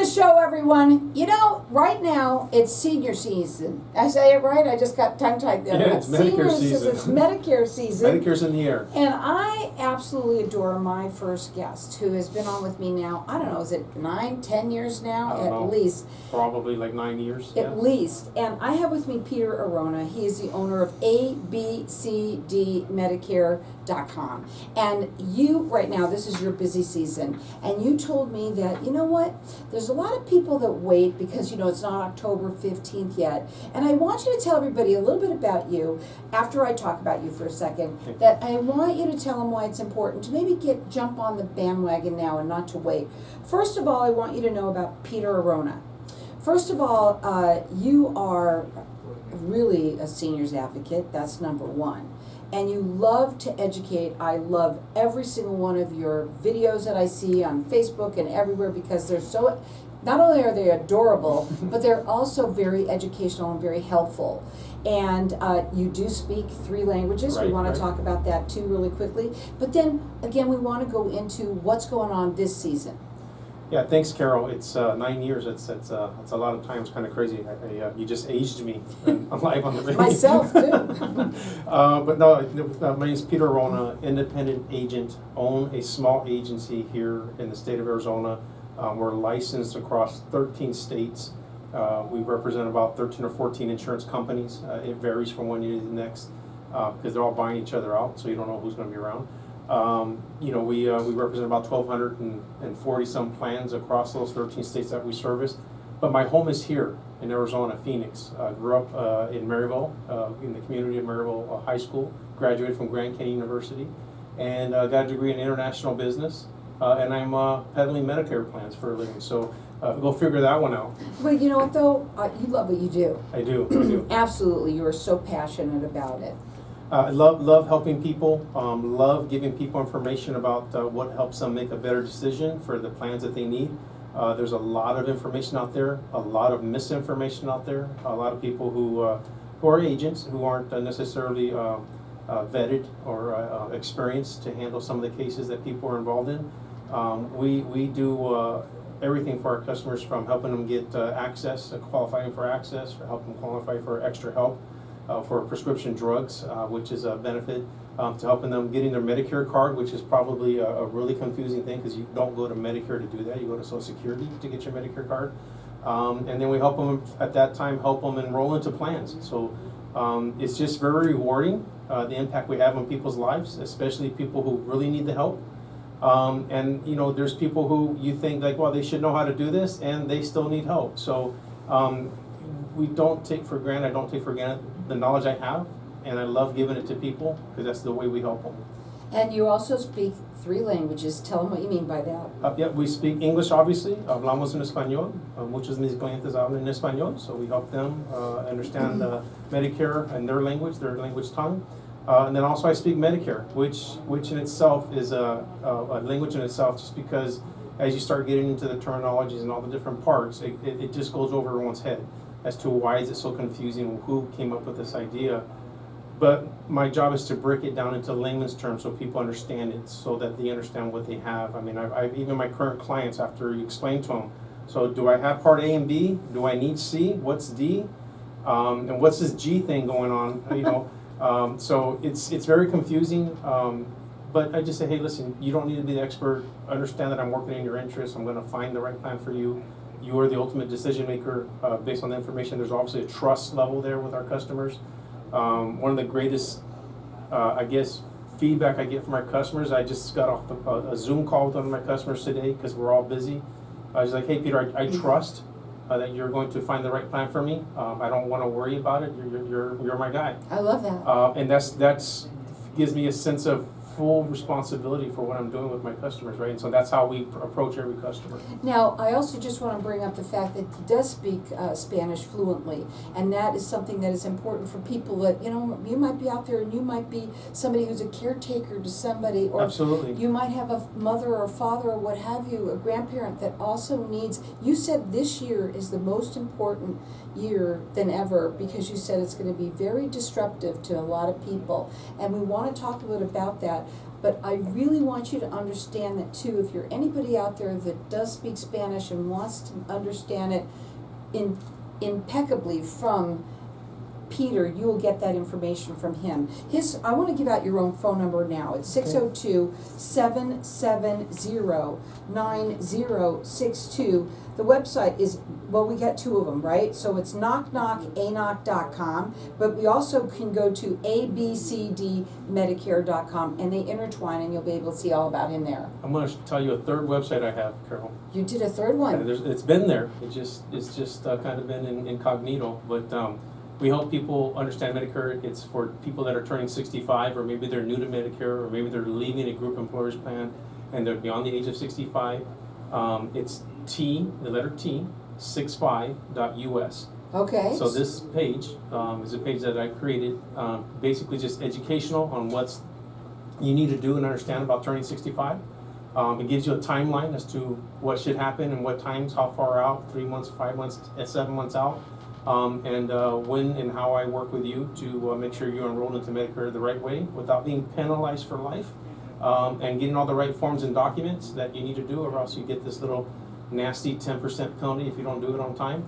the show, everyone. You know, right now it's senior season. I say it right? I just got tongue-tied there. Yeah, it's Medicare season. It's Medicare season. Medicare's in the air. And I absolutely adore my first guest, who has been on with me now, I don't know, is it 9, 10 years now? I don't know. Least. Probably like 9 years. At least. And I have with me Peter Arona. He is the owner of ABCDMedicare.com. And you, right now, this is your busy season, and you told me that, you know what, there's a lot of people that wait because, you know, it's not October 15th yet. And I want you to tell everybody a little bit about you after I talk about you for a second, that I want you to tell them why it's important to maybe jump on the bandwagon now and not to wait. First of all, I want you to know about Peter Arona. First of all, you are really a seniors advocate. That's number one. And you love to educate. I love every single one of your videos that I see on Facebook and everywhere, because they're so, not only are they adorable, but they're also very educational and very helpful. And you do speak 3 languages. Right, we want right. to talk about that too really quickly. But then, again, we want to go into what's going on this season. Yeah, thanks, Carol. It's 9 years. It's a lot of time. It's kind of crazy. You just aged me. I'm live on the radio. Myself, too. But no, my name is Peter Arona, independent agent, own a small agency here in the state of Arizona. We're licensed across 13 states. We represent about 13 or 14 insurance companies. It varies from one year to the next because they're all buying each other out, so you don't know who's going to be around. You know, we represent about 1,240 some plans across those 13 states that we service. But my home is here in Arizona, Phoenix. Grew up in Maryville, in the community of Maryville High School. Graduated from Grand Canyon University, and got a degree in international business. And I'm peddling Medicare plans for a living. So go figure that one out. But you know what, though? You love what you do. I do. I do. Absolutely. You are so passionate about it. I love helping people, love giving people information about what helps them make a better decision for the plans that they need. There's a lot of information out there, a lot of misinformation out there, a lot of people who are agents who aren't necessarily vetted or experienced to handle some of the cases that people are involved in. We do everything for our customers, from helping them get access, qualifying for access, for helping them qualify for extra help. For prescription drugs, which is a benefit, to helping them getting their Medicare card, which is probably a really confusing thing because you don't go to Medicare to do that. You go to Social Security to get your Medicare card. And then we help them, at that time, help them enroll into plans. So it's just very rewarding, the impact we have on people's lives, especially people who really need the help. And, you know, there's people who you think, like, well, they should know how to do this, and they still need help. So we don't take for granted, I don't take for granted the knowledge I have, and I love giving it to people because that's the way we help them. And you also speak 3 languages. Tell them what you mean by that. Yeah, we speak English, obviously. Hablamos en español. Muchos de mis clientes hablan en español, so we help them understand Medicare and their language tongue. And then also I speak Medicare, which in itself is a language in itself, just because as you start getting into the terminologies and all the different parts, it just goes over everyone's head as to why is it so confusing, who came up with this idea. But my job is to break it down into layman's terms so people understand it, so that they understand what they have. I mean, I've even my current clients, after you explain to them, so do I have part A and B? Do I need C? What's D? And what's this G thing going on? You know, so it's very confusing. But I just say, hey, listen, you don't need to be the expert. Understand that I'm working in your interest. I'm going to find the right plan for you. You are the ultimate decision maker based on the information. There's obviously a trust level there with our customers. One of the greatest, I guess, feedback I get from our customers, I just got off a Zoom call with one of my customers today because we're all busy. I was like, hey, Peter, I trust that you're going to find the right plan for me. I don't want to worry about it. You're my guy. I love that. And that's gives me a sense of full responsibility for what I'm doing with my customers, right? And so that's how we approach every customer. Now, I also just want to bring up the fact that he does speak Spanish fluently, and that is something that is important for people that, you know, you might be out there and you might be somebody who's a caretaker to somebody, or Absolutely. You might have a mother or father or what have you, a grandparent that also needs, you said this year is the most important year than ever, because you said it's going to be very disruptive to a lot of people, and we want to talk a bit about that. that. But I really want you to understand that too, if you're anybody out there that does speak Spanish and wants to understand it impeccably from Peter, you will get that information from him. I want to give out your own phone number now. It's 602-770-9062. The website is, well, we got two of them, right? So it's ANOC.com, but we also can go to ABCDMedicare.com, and they intertwine, and you'll be able to see all about him there. I'm going to tell you a third website I have, Carol. You did a third one. It's been there. It's just kind of been incognito, but we help people understand Medicare. It's for people that are turning 65, or maybe they're new to Medicare, or maybe they're leaving a group employers plan and they're beyond the age of 65. It's the letter T, 65.us. Okay. So this page is a page that I created, basically just educational on what's you need to do and understand about turning 65. It gives you a timeline as to what should happen and what times, how far out, 3 months, 5 months, 7 months out. And when and how I work with you to make sure you're enrolled into Medicare the right way without being penalized for life, and getting all the right forms and documents that you need to do, or else you get this little nasty 10% penalty if you don't do it on time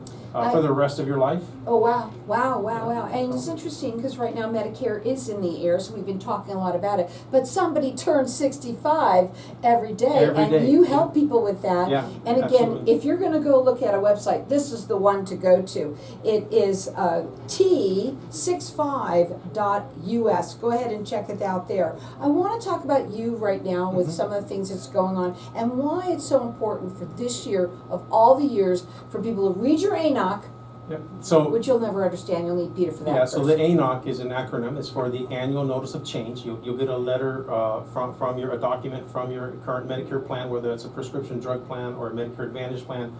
for the rest of your life. Oh, wow. And it's interesting because right now Medicare is in the air, so we've been talking a lot about it. But somebody turns 65 every day, and you help people with that. Yeah, and again, absolutely. If you're going to go look at a website, this is the one to go to. It is T65.us. Go ahead and check it out there. I want to talk about you right now with some of the things that's going on and why it's so important for this year of all the years for people to read your ANOC, Yep. So, which you'll never understand. You'll need Peter for that. yeah, so the ANOC is an acronym. It's for the Annual Notice of Change. You'll get a letter a document from your current Medicare plan, whether it's a prescription drug plan or a Medicare Advantage plan,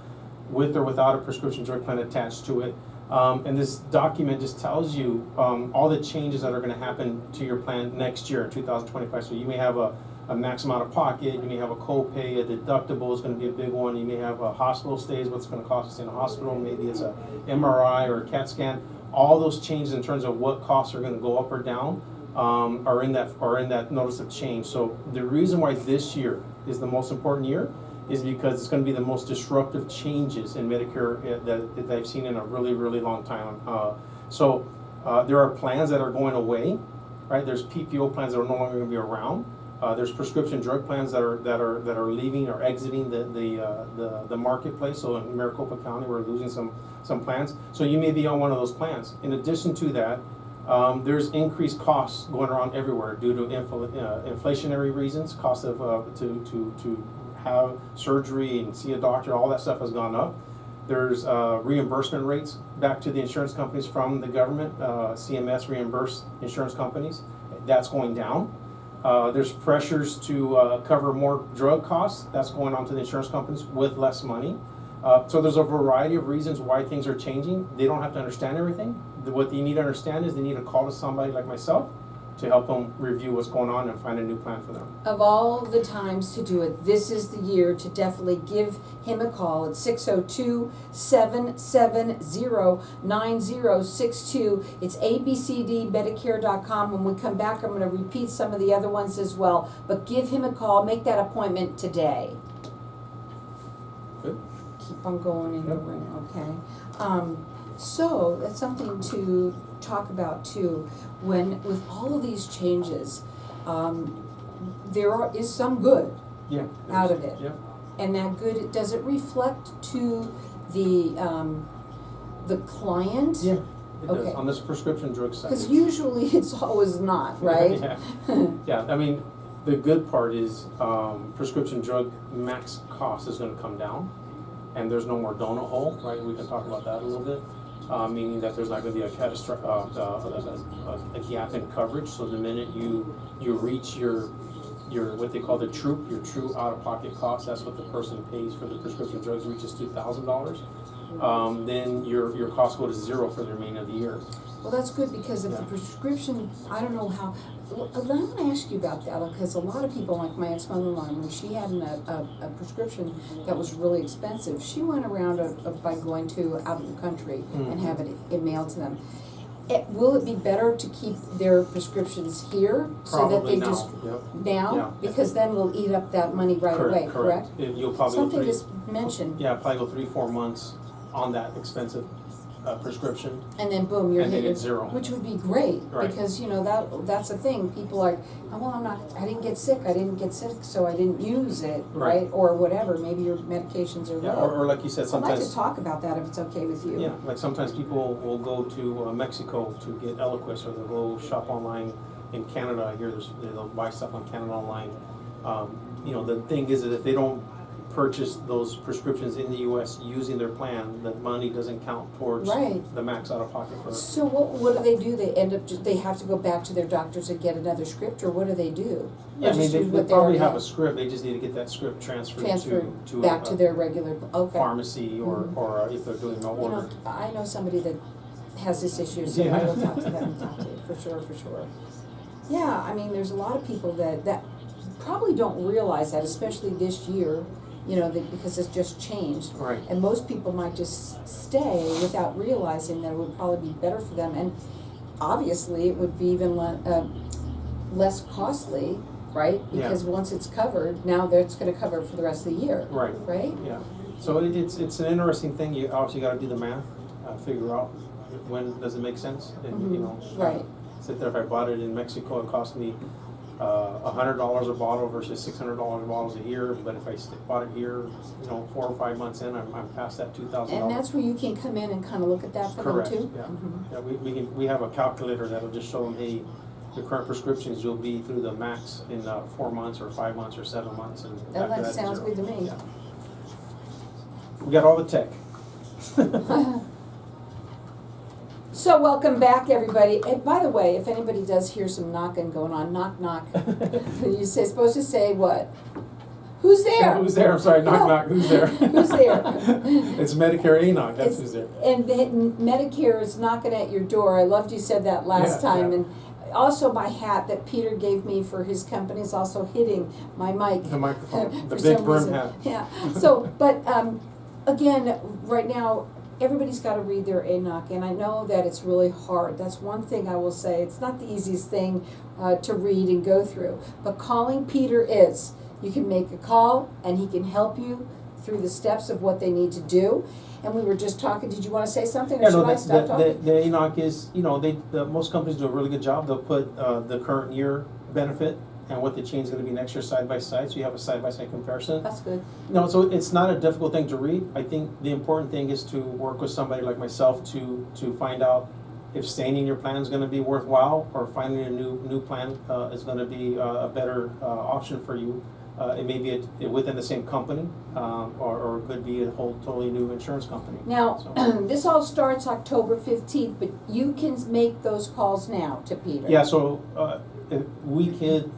with or without a prescription drug plan attached to it. And this document just tells you all the changes that are going to happen to your plan next year, 2025. So you may have a max amount of pocket, you may have a copay, a deductible is going to be a big one, you may have a hospital stays, what's going to cost us in a hospital, maybe it's a MRI or a CAT scan. All those changes in terms of what costs are going to go up or down are in that notice of change. So the reason why this year is the most important year is because it's going to be the most disruptive changes in Medicare that I've seen in a really, really long time. So there are plans that are going away, right? There's PPO plans that are no longer going to be around. There's prescription drug plans that are leaving or exiting the marketplace. So in Maricopa County, we're losing some plans. So you may be on one of those plans. In addition to that, there's increased costs going around everywhere due to inflationary reasons. Cost of to have surgery and see a doctor, all that stuff has gone up. There's reimbursement rates back to the insurance companies from the government. CMS reimburse insurance companies. That's going down. There's pressures to cover more drug costs. That's going on to the insurance companies with less money. So there's a variety of reasons why things are changing. They don't have to understand everything. What they need to understand is they need to call to somebody like myself to help them review what's going on and find a new plan for them. Of all the times to do it, this is the year to definitely give him a call at 602-770-9062. It's ABCDMedicare.com. When we come back, I'm going to repeat some of the other ones as well. But give him a call. Make that appointment today. Good. Keep on going in the ring, okay? So that's something to talk about too. When with all of these changes, there is some good out of it. Yeah. And that good, does it reflect to the client? Yeah, it Okay. does. On this prescription drug side. Because usually it's always not, right? Yeah, I mean, the good part is prescription drug max cost is going to come down, and there's no more donut hole, right? We can talk about that a little bit. Meaning that there's not going to be a catastrophic a gap in coverage. So the minute you reach your what they call the TROOP, your true out-of-pocket cost, that's what the person pays for the prescription drugs, reaches $2,000. Then your costs go to zero for the remainder of the year. Well, that's good because if the prescription, I don't know how. Well, I want to ask you about that because a lot of people, like my ex-mother-in-law, when she had a prescription that was really expensive, she went around by going to out of the country and having it mailed to them. Will it be better to keep their prescriptions here so that Probably they now, just yep. now? Yeah. Because then we'll eat up that money right away, correct? You'll probably Something go just mentioned, yeah, probably go 3-4 months on that expensive prescription. and then boom, you're And then hitting, it's zero. which would be great, Right. because that's the thing, people are, oh, well, I didn't get sick, so I didn't use it, Right. right? Or whatever, maybe your medications are Yeah, low. or like you said, I'd like sometimes. to talk about that if it's okay with you. Yeah, like sometimes people will go to Mexico to get Eliquis, or they'll go shop online in Canada. I hear they'll buy stuff on Canada online. The thing is that if they don't purchase those prescriptions in the US using their plan, that money doesn't count towards Right. the max out of pocket for. So what do? They end up, they have to go back to their doctors and get another script, or what do they do? Yeah, Or I mean, just they use what probably already have a script, they just need to get that script transferred to back to their regular, okay. pharmacy, or, Mhm. or if they're doing no order. I know somebody that has this issue, so Yeah. I will talk to them, for sure. Yeah, I mean, there's a lot of people that probably don't realize that, especially this year, because it's just changed. Right. And most people might just stay without realizing that it would probably be better for them, and obviously it would be even less costly, right? Yeah. Because once it's covered, now that's gonna cover it for the rest of the year. Right. Right? Yeah, so it's an interesting thing. You obviously gotta do the math, figure out when does it make sense, and Right. sit there, if I bought it in Mexico, it cost me $100 a bottle versus $600 bottles a year, but if I bought it here, 4 or 5 months in, I'm past that $2,000. And that's where you can come in and kind of look at that for them Correct, too? yeah. Mhm. Yeah, we have a calculator that'll just show them, hey, the current prescriptions, you'll be through the max in 4 months or 5 months or 7 months, and after That it's sounds zero. good to me. Yeah. We got all the tech. So welcome back, everybody. And by the way, if anybody does hear some knocking going on, knock, knock, you're supposed to say what? Who's there? Who's there? I'm sorry, knock, No. knock, who's there? Who's there? It's Medicare ANOC, that's It's- who's there. And Medicare is knocking at your door. I loved you said that last Yeah, time. yeah. And also my hat that Peter gave me for his company is also hitting my mic. The microphone, the for big some brim reason. hat. Yeah. So, but again, right now, everybody's got to read their ANOC, and I know that it's really hard. That's one thing I will say. It's not the easiest thing to read and go through, but calling Peter is. You can make a call, and he can help you through the steps of what they need to do. And we were just talking. Did you want to say something, or Yeah, should no, I stop talking? the ANOC is, most companies do a really good job. They'll put the current year benefit and what the change is gonna be next year side by side, so you have a side-by-side comparison. That's good. No, so it's not a difficult thing to read. I think the important thing is to work with somebody like myself to find out if staying in your plan is gonna be worthwhile, or finding a new plan is gonna be a better option for you. It may be within the same company, or it could be a whole totally new insurance company. Now, So- this all starts October 15th, but you can make those calls now to Peter. Yeah, so if we could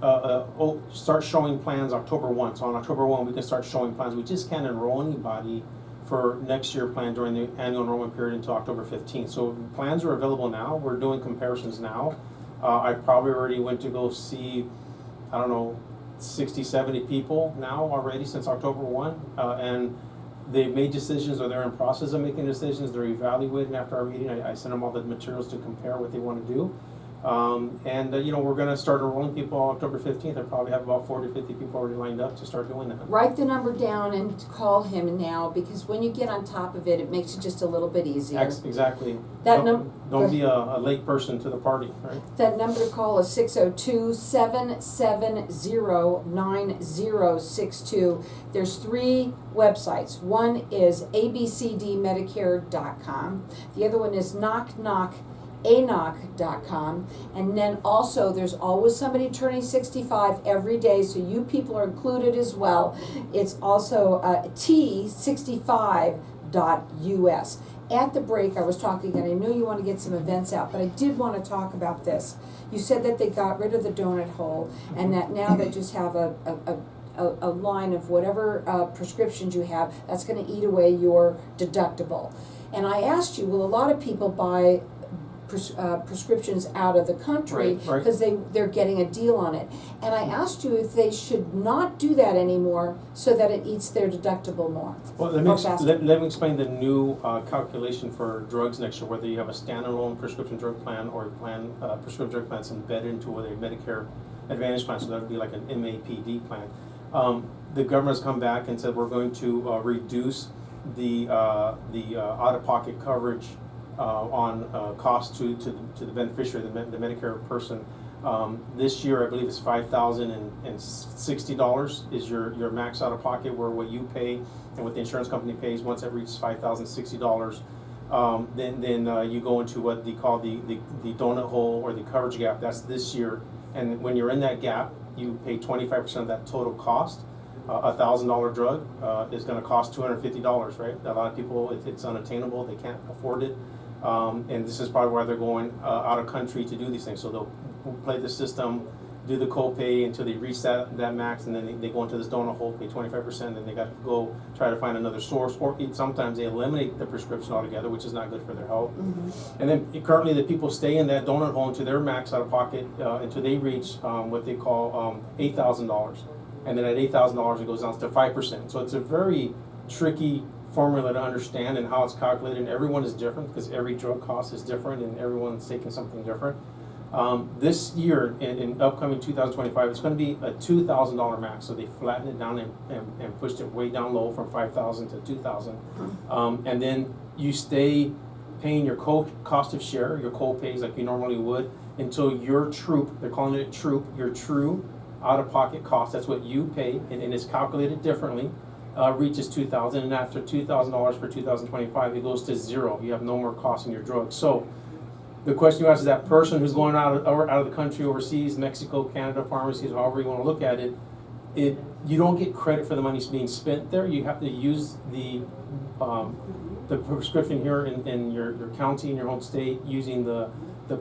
start showing plans October 1. So on October 1, we can start showing plans. We just can't enroll anybody for next year plan during the annual enrollment period until October 15th. So plans are available now. We're doing comparisons now. I probably already went to go see, 60, 70 people now already since October 1. And they've made decisions, or they're in process of making decisions. They're evaluating after our meeting. I sent them all the materials to compare what they want to do. We're going to start enrolling people on October 15th. I probably have about 40 or 50 people already lined up to start doing that. Write the number down and call him now, because when you get on top of it, it makes it just a little bit easier. Exactly. That Don't be a late person to the party, right? That number to call is 602-770-9062. There's 3 websites. One is ABCDMedicare.com. The other one is ANOC.com, and then also there's always somebody turning 65 every day, so you people are included as well. It's also T65.us. At the break, I was talking, and I knew you want to get some events out, but I did want to talk about this. You said that they got rid of the donut hole, and that now they just have a line of whatever prescriptions you have that's going to eat away your deductible. And I asked you, will a lot of people buy prescriptions out of the country Right. because they're getting a deal on it. And I asked you if they should not do that anymore so that it eats their deductible more. Well, let me explain the new calculation for drugs next year, whether you have a standalone prescription drug plan or a plan, prescription drug plan that's embedded into a Medicare Advantage plan, so that would be like an MAPD plan. The government has come back and said we're going to reduce the out-of-pocket coverage on cost to the beneficiary, the Medicare person. This year, I believe it's $5,060 is your max out of pocket, where what you pay and what the insurance company pays. Once it reaches $5,060, then you go into what they call the donut hole or the coverage gap. That's this year, and when you're in that gap, you pay 25% of that total cost. $1,000 drug is going to cost $250, right? A lot of people, it's unattainable; they can't afford it, and this is probably why they're going out of country to do these things. So they'll play the system, do the copay until they reach that max, and then they go into this donut hole, pay 25%, and they got to go try to find another source, or sometimes they eliminate the prescription altogether, which is not good for their health. Mm-hmm. And then currently the people stay in that donut hole into their max out of pocket until they reach what they call $8,000. And then at $8,000 it goes down to 5%. So it's a very tricky formula to understand and how it's calculated, and everyone is different because every drug cost is different and everyone's taking something different. This year, in upcoming 2025, it's going to be a $2,000 max. So they flattened it down and pushed it way down low from $5,000 to $2,000. And then you stay paying your cost of share, your co-pays like you normally would, until your troop, they're calling it troop, your true out-of-pocket cost, that's what you pay, and it's calculated differently, reaches $2,000. And after $2,000 for 2025, it goes to zero. You have no more cost in your drugs. So the question you ask is that person who's going out of the country, overseas, Mexico, Canada, pharmacies, however you want to look at it, you don't get credit for the money being spent there. You have to use the prescription here in your county, in your home state, using the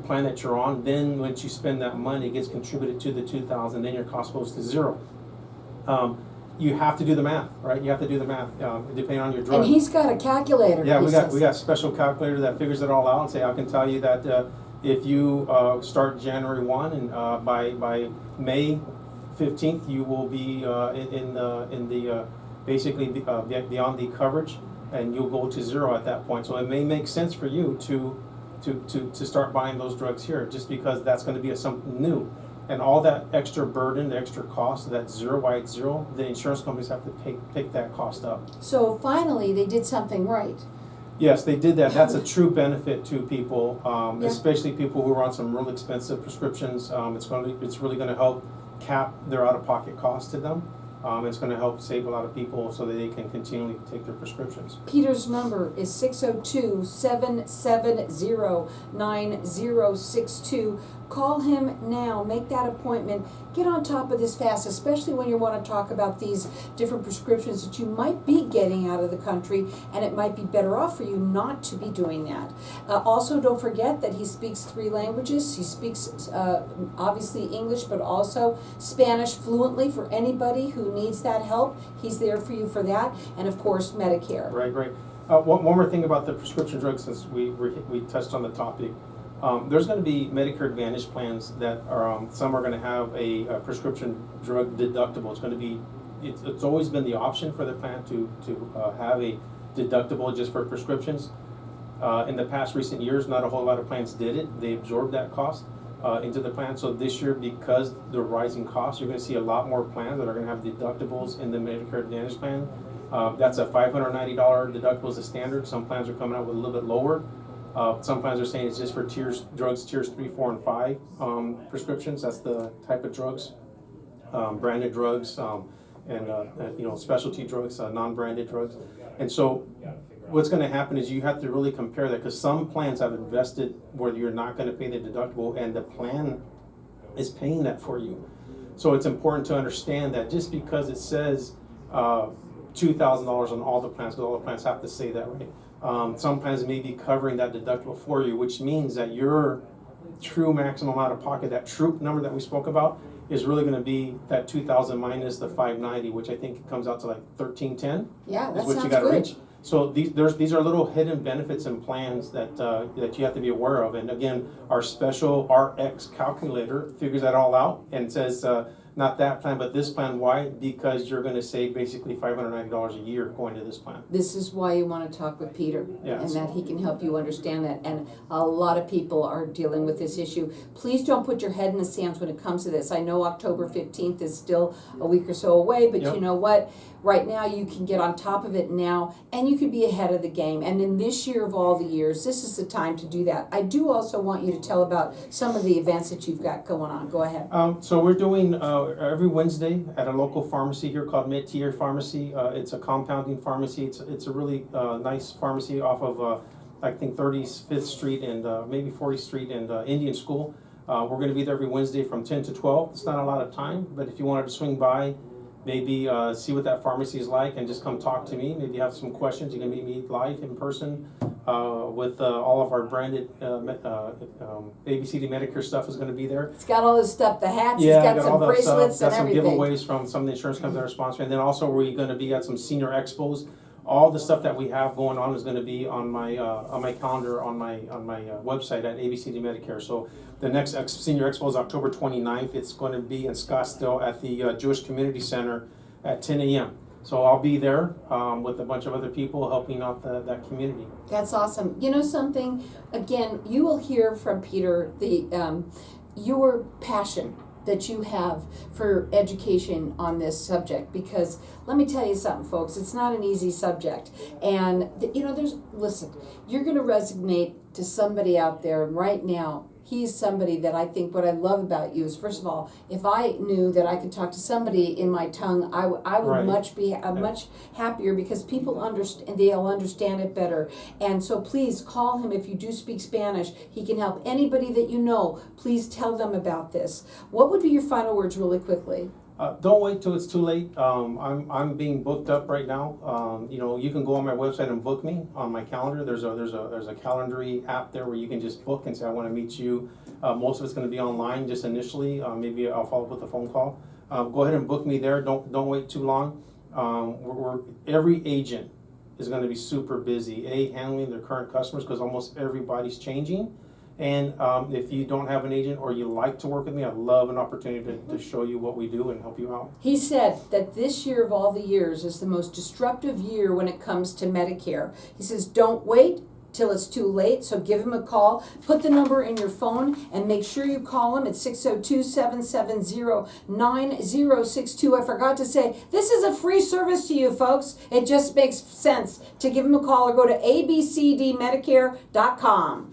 plan that you're on. Then once you spend that money, it gets contributed to the $2,000. Then your cost goes to zero. You have to do the math, right? You have to do the math depending on your drug. And he's got a calculator. Yeah, we got a special calculator that figures it all out and say I can tell you that if you start January 1 and by May 15th you will be in the basically beyond the coverage, and you'll go to zero at that point. So it may make sense for you to start buying those drugs here, just because that's going to be something new. And all that extra burden, the extra cost, that zero, why it's zero, the insurance companies have to pick that cost up. So finally, they did something right. Yes, they did that. That's a true benefit to people, especially people who are on some real expensive prescriptions. It's really going to help cap their out-of-pocket cost to them. It's going to help save a lot of people so that they can continually take their prescriptions. Peter's number is 602-770-9062. Call him now. Make that appointment. Get on top of this fast, especially when you want to talk about these different prescriptions that you might be getting out of the country, and it might be better off for you not to be doing that. Also, don't forget that he speaks 3 languages. He speaks obviously English, but also Spanish fluently for anybody who needs that help. He's there for you for that, and of course, Medicare. Right. One more thing about the prescription drugs, since we touched on the topic. There's going to be Medicare Advantage plans that are, some are going to have a prescription drug deductible. It's going to be, it's always been the option for the plan to have a deductible just for prescriptions. In the past recent years, not a whole lot of plans did it. They absorbed that cost into the plan. So this year, because the rising costs, you're going to see a lot more plans that are going to have deductibles in the Medicare Advantage plan. That's a $590 deductible as a standard. Some plans are coming out with a little bit lower. Some plans are saying it's just for tiers 3, 4, and 5 prescriptions. That's the type of drugs, branded drugs, and specialty drugs, non-branded drugs. And so what's going to happen is you have to really compare that, because some plans have invested where you're not going to pay the deductible, and the plan is paying that for you. So it's important to understand that just because it says $2,000 on all the plans, because all the plans have to say that, right? Some plans may be covering that deductible for you, which means that your true maximum out of pocket, that troop number that we spoke about, is really going to be that $2,000 minus the $590, which I think comes out to like $1,310. Yeah, that is what sounds you got to good. reach. So these are little hidden benefits and plans that that you have to be aware of. And again, our special RX calculator figures that all out and says not that plan, but this plan. Why? Because you're going to save basically $590 a year going to this plan. This is why you want to talk with Peter, Yes. and that he can help you understand that. And a lot of people are dealing with this issue. Please don't put your head in the sand when it comes to this. I know October 15th is still a week or so away, but Yep. you know what? Right now you can get on top of it now, and you can be ahead of the game. And in this year of all the years, this is the time to do that. I do also want you to tell about some of the events that you've got going on. Go ahead. So we're doing every Wednesday at a local pharmacy here called MEDICARE Pharmacy. It's a compounding pharmacy. It's a really nice pharmacy off of I think 35th Street and maybe 40th Street and Indian School. We're going to be there every Wednesday from 10 to 12. It's not a lot of time, but if you wanted to swing by, maybe see what that pharmacy is like and just come talk to me. Maybe you have some questions. You can meet me live in person with all of our branded ABCD Medicare stuff is going to be there. It's got all this stuff, the hats, Yeah, it's I got all some that bracelets stuff. Got and some everything. giveaways from some of the insurance companies that are sponsoring. And then also we're going to be at some senior expos. All the stuff that we have going on is going to be on my calendar on my website at ABCD Medicare. So the next senior expo is October 29th. It's going to be in Scottsdale at the Jewish Community Center at 10 a.m. So I'll be there with a bunch of other people helping out that community. That's awesome. You know something? Again, you will hear from Peter your passion that you have for education on this subject, because let me tell you something, folks, it's not an easy subject. And listen, you're going to resonate to somebody out there right now. He's somebody that I think what I love about you is, first of all, if I knew that I could talk to somebody in my tongue, I would Right. much happier, because people understand, they'll understand it better. And so please call him if you do speak Spanish. He can help anybody that you know. Please tell them about this. What would be your final words really quickly? Don't wait till it's too late. I'm being booked up right now. You can go on my website and book me on my calendar. There's a Calendary app there where you can just book and say I want to meet you. Most of it's going to be online just initially. Maybe I'll follow up with a phone call. Go ahead and book me there. Don't wait too long. Every agent is going to be super busy handling their current customers, because almost everybody's changing. And if you don't have an agent or you like to work with me, I'd love an opportunity to show you what we do and help you out. He said that this year of all the years is the most disruptive year when it comes to Medicare. He says, don't wait till it's too late, so give him a call. Put the number in your phone and make sure you call him at 602-770-9062. I forgot to say, this is a free service to you, folks. It just makes sense to give him a call or go to abcdmedicare.com.